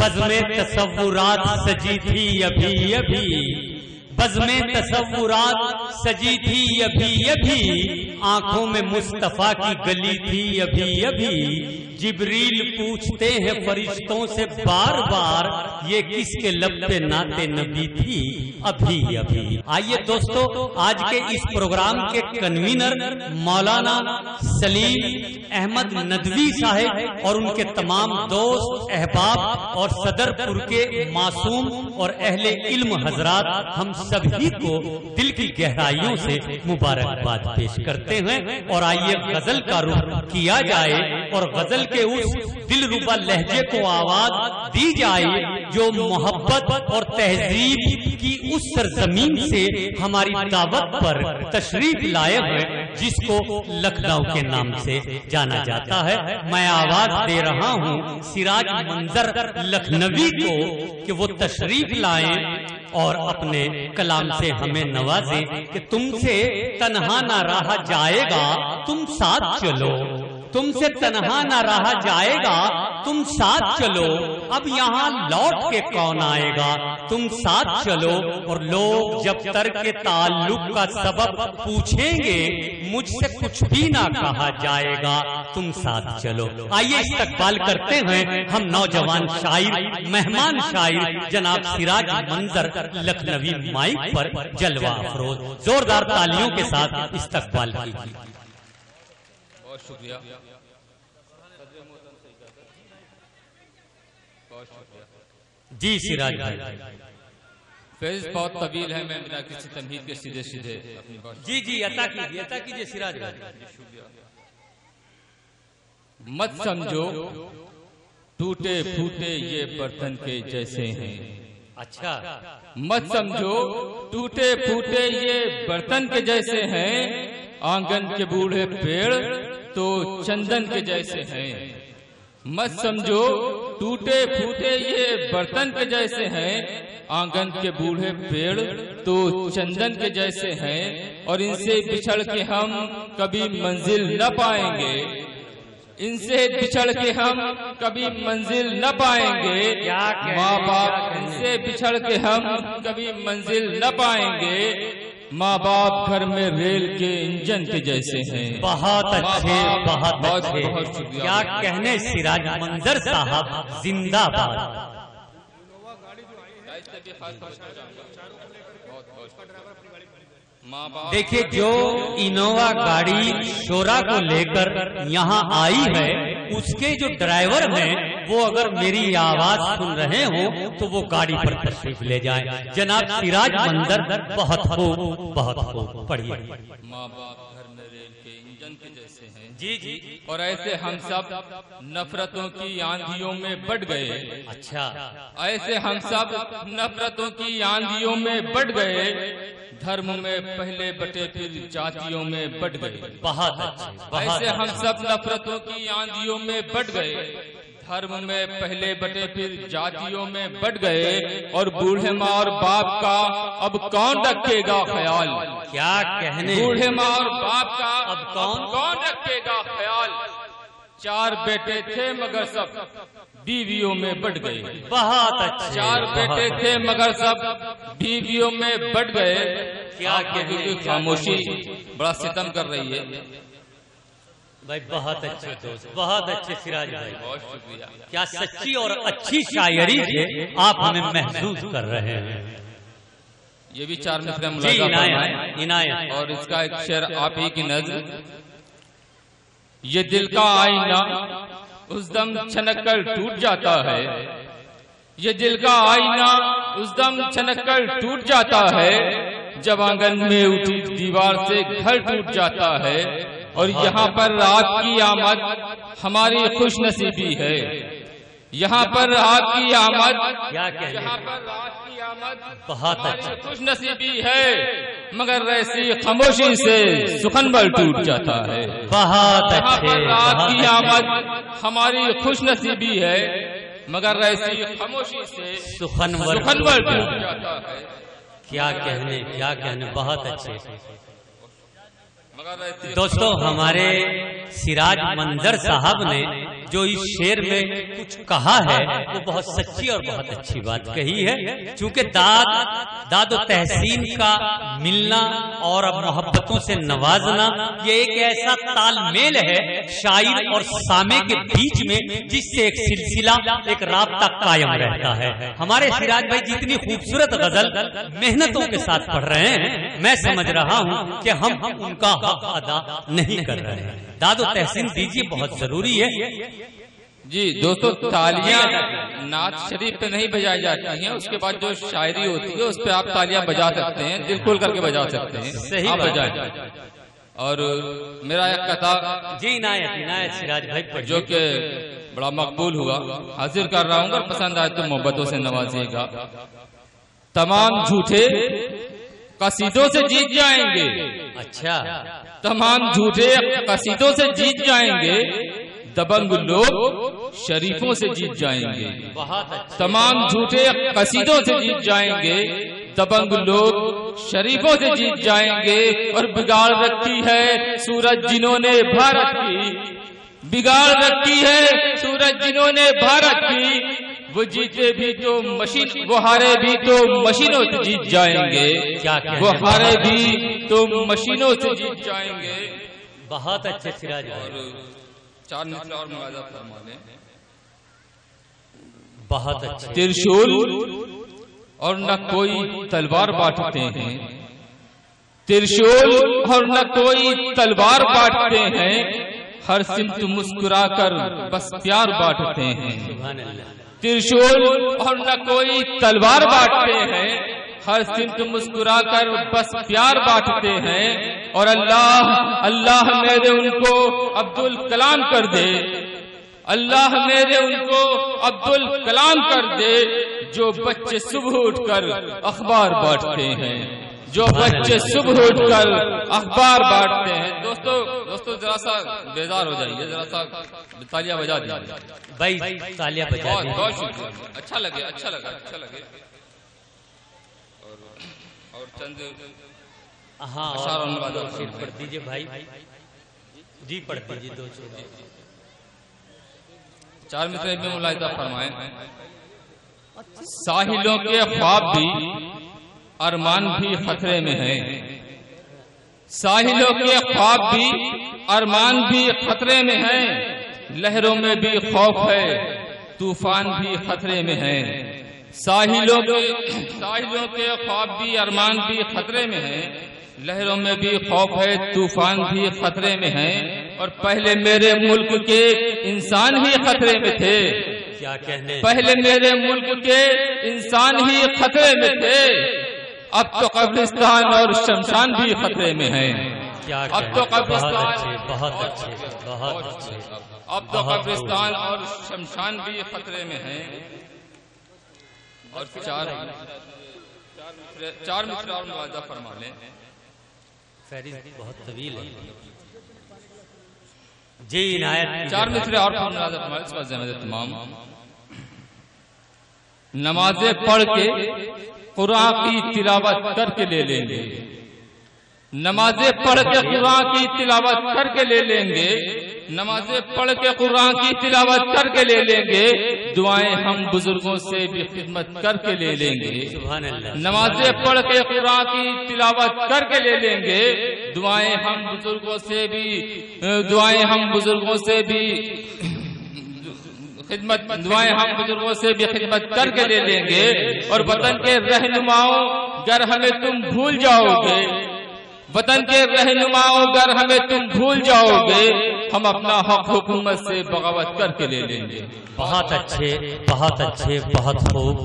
बज़्मे तसव्वुरात सजी थी अभी अभी, बज़्मे तसव्वुरात सजी थी अभी अभी, आंखों में मुस्तफा की गली थी अभी अभी। जिब्रील पूछते हैं फरिश्तों से बार बार, ये किसके लब पे नाते नबी थी अभी अभी। आइए दोस्तों, आज के इस प्रोग्राम के कन्वीनर मौलाना सलीम अहमद नदवी साहब और उनके तमाम दोस्त अहबाब और सदरपुर के मासूम और अहले इल्म हजरात, हम सभी को दिल की गहराइयों से मुबारकबाद पेश करते हैं। और आइए गजल का रुख किया जाए और गजल के उस दिलरुबा लहजे को आवाज दी जाए जो मोहब्बत और तहजीब की उस सरजमीन से हमारी दावत पर तशरीफ लाए हैं, जिसको लखनऊ के नाम से जाना जाता है। मैं आवाज दे रहा हूँ सिराज मंजर लखनवी को कि वो तशरीफ लाएं और अपने कलाम से हमें नवाजें कि तुमसे तन्हा ना रहा जाएगा, तुम साथ चलो, तुमसे तन्हा ना रहा जाएगा, तुम साथ चलो। अब यहाँ लौट के कौन आएगा, तुम साथ चलो। और लोग जब तर्क के ताल्लुक का सबब पूछेंगे, मुझसे कुछ भी ना कहा जाएगा, तुम साथ चलो। आइए इस्तकबाल करते हैं हम नौजवान शायर, मेहमान शायर जनाब सिराज मंजर लखनवी माइक पर जलवा अफरोज। जोरदार तालियों के साथ इस्तकबाल कीजिए। बहुत शुक्रिया। जी सिराज भाई, फेज बहुत तवील है, मैं बिना किसी तमहीद के सीधे सीधे अपनी बात जी अता कीजिए सिराज भाई। मत समझो टूटे फूटे ये बर्तन के जैसे हैं। अच्छा, मत समझो टूटे फूटे ये बर्तन के जैसे हैं, आंगन के बूढ़े पेड़ तो चंदन के जैसे हैं। मत समझो टूटे फूटे ये बर्तन के जैसे हैं, आंगन के बूढ़े पेड़ तो चंदन के जैसे हैं, और इनसे बिछड़ के हम कभी मंजिल न पाएंगे, इनसे बिछड़ के हम कभी मंजिल न पाएंगे। माँ बाप, इनसे बिछड़ के हम कभी मंजिल न पाएंगे। माँ बाप घर में रेल के इंजन के जैसे हैं। बहुत अच्छे, बहुत अच्छे, क्या कहने सिराज मंजर साहब, जिंदाबाद। देखिए, जो इनोवा गाड़ी शोरा को लेकर यहाँ आई है, उसके जो ड्राइवर हैं वो अगर मेरी आवाज सुन रहे हो तो वो गाड़ी पर तशरीफ ले जाएं। जनाब सिराज मंजर, बहुत खूब पढ़िए। माँ बाप घर में रेल के इंजन के जैसे हैं। जी, और ऐसे हम सब नफरतों की आंधियों में बढ़ गए। अच्छा, ऐसे हम सब नफरतों की आंधियों में बढ़ गए, धर्म में पहले बटे फिर जातियों में बढ़ गए। बहुत अच्छे, ऐसे हम सब नफरतों की आंधियों में बढ़ गए, धर्म में पहले बटे फिर जातियों में बढ़ गए, और बूढ़े माँ और बाप का अब कौन रखेगा ख्याल। क्या कहने, बूढ़े माँ और बाप का अब कौन रखेगा ख्याल। चार बेटे थे मगर सब बीवियों में बढ़ गए। बहुत अच्छे, चार बेटे थे मगर सब बीवियों में बढ़ गए। क्या कहने, खामोशी बड़ा सितम कर रही है भाई। बहुत अच्छे दोस्त, बहुत अच्छे सिराज भाई, बहुत शुक्रिया। क्या सच्ची और अच्छी शायरी से आप हमें महसूस कर रहे हैं। ये भी चार मिसरे जी, मुलाकात इनायत। और इसका एक शेर आप ही की नज़्म। ये दिल का आईना उस दम छनक कर टूट जाता है, ये दिल का आईना उस दम छनक कर टूट जाता है, जब आंगन में उठी दीवार से घर टूट जाता है। और यहाँ पर रात की आमद हमारी खुश नसीबी है, यहाँ पर रात की आमद, क्या कहने, यहाँ पर रात की आमद बहुत अच्छे, खुश नसीबी है, मगर ऐसी खामोशी से सुखनबल टूट जाता है। बहुत यहाँ अच्छे, पर रात की आमद हमारी खुश नसीबी है, मगर ऐसी खामोशी से सुखनबल टूट जाता है। क्या कहने, बहुत अच्छे। दोस्तों, हमारे सिराज मंजर साहब ने जो इस शेर में कुछ कहा है वो बहुत सच्ची और बहुत अच्छी बात कही है। क्योंकि दादो तहसीन का मिलना और मोहब्बतों से नवाजना ये एक ऐसा तालमेल है शायर और सामे के बीच में, जिससे एक सिलसिला, एक राब्ता कायम रहता है। हमारे सिराज भाई जितनी खूबसूरत गजल मेहनतों के साथ पढ़ रहे हैं, मैं समझ रहा हूँ कि हम उनका हक अदा नहीं कर रहे हैं। दादो तहसीन दीजिए, बहुत जरूरी है। जी दोस्तों, तालियां नात शरीफ पे नहीं बजाई जाती हैं, उसके बाद जो शायरी होती है उस पे आप तालियां बजा सकते हैं, दिल खोल करके बजा सकते हैं। सही आप बजाएं। और मेरा एक कथा जी इनायत सिराज भाई जो कि बड़ा मकबूल हुआ, हाजिर कर रहा हूँ। अगर पसंद आए तो मोहब्बतों से नवाजिएगा। तमाम झूठे कसीदों से जीत जाएंगे। अच्छा। तमाम झूठे कसीदों से जीत जाएंगे, दबंग लोग शरीफों से जीत जाएंगे। तमाम झूठे कसीदों से जीत जाएंगे, दबंग लोग शरीफों से जीत जाएंगे। और बिगाड़ रखी है सूरज जिन्होंने भारत की, बिगाड़ रखी है सूरज जिन्होंने भारत की, वो जीते भी तो मशीन, वो हारे भी तो मशीनों से जीत जाएंगे। वो हारे भी तो मशीनों से जीत जाएंगे। बहुत अच्छे सिराज। और 4 मिनट और मुआवजा फरमा लें। बहुत अच्छे। त्रिशूल और न कोई तलवार बांटते हैं, त्रिशूल और न कोई तलवार बांटते हैं, हर सिमत मुस्कुराकर बस प्यार बांटते हैं। त्रिशूल और न कोई तलवार बांटते हैं, हर सिमत मुस्कुराकर बस प्यार बांटते हैं। और अल्लाह अल्लाह मेरे उनको अब्दुल कलाम कर दे, अल्लाह मेरे उनको अब्दुल कलाम कर दे, जो बच्चे सुबह उठकर अखबार बांटते हैं, जो बच्चे सुबह उठकर अखबार बांटते हैं। दोस्तों जरा सा बेजार हो जाइए, जरा सा तालियां बजा दीजिए भाई, तालियां बजा दीजिए। बहुत शुक्रिया, अच्छा लगे। और चंद शेर पढ़ दीजिए भाई जी, पढ़ दीजिए 2 शेर। 4 मित्र में मुलाहिजा फरमाएं। साहिलों के ख्वाब भी अरमान भी खतरे में है, साहिलों के ख्वाब भी अरमान भी खतरे में है, लहरों में भी खौफ है, तूफान भी खतरे में है। साहिलों के ख्वाब भी अरमान भी खतरे में है, लहरों में भी खौफ है, तूफान भी खतरे में है। और पहले मेरे मुल्क के इंसान ही खतरे में थे, क्या कहने, पहले मेरे मुल्क के इंसान ही खतरे में थे, अब तो कब्रिस्तान और शमशान भी खतरे में है। अब तो कब्रिस्तान, बहुत अच्छे। अब तो कब्रिस्तान और शमशान भी खतरे में है। और 4 मित्र और मुआवजा फरमा लें। फहरिस्त बहुत तवील है जी इनायत। 4 मित्र और मुआवजा फरमा लें। इसका ज़िम्मेदार तमाम नमाजें पढ़ के कुरान की तिलावत करके ले लेंगे, नमाजें पढ़ के कुरान की तिलावत करके ले लेंगे, नमाजें पढ़ के कुरान की तिलावत करके ले लेंगे, दुआएं हम बुजुर्गों से भी खिदमत करके ले लेंगे। नमाजें पढ़ के कुरान की तिलावत करके ले लेंगे, दुआएं हम बुजुर्गों से भी दुआएं हम बुजुर्गों से भी खिदमत करके ले लेंगे। और वतन के रहनुमाओं गर हमें तुम भूल जाओगे, वतन के रहनुमाओं गर हमें तुम भूल जाओगे, हम अपना हक हुकूमत से बगावत करके ले लेंगे। बहुत अच्छे, बहुत खूब।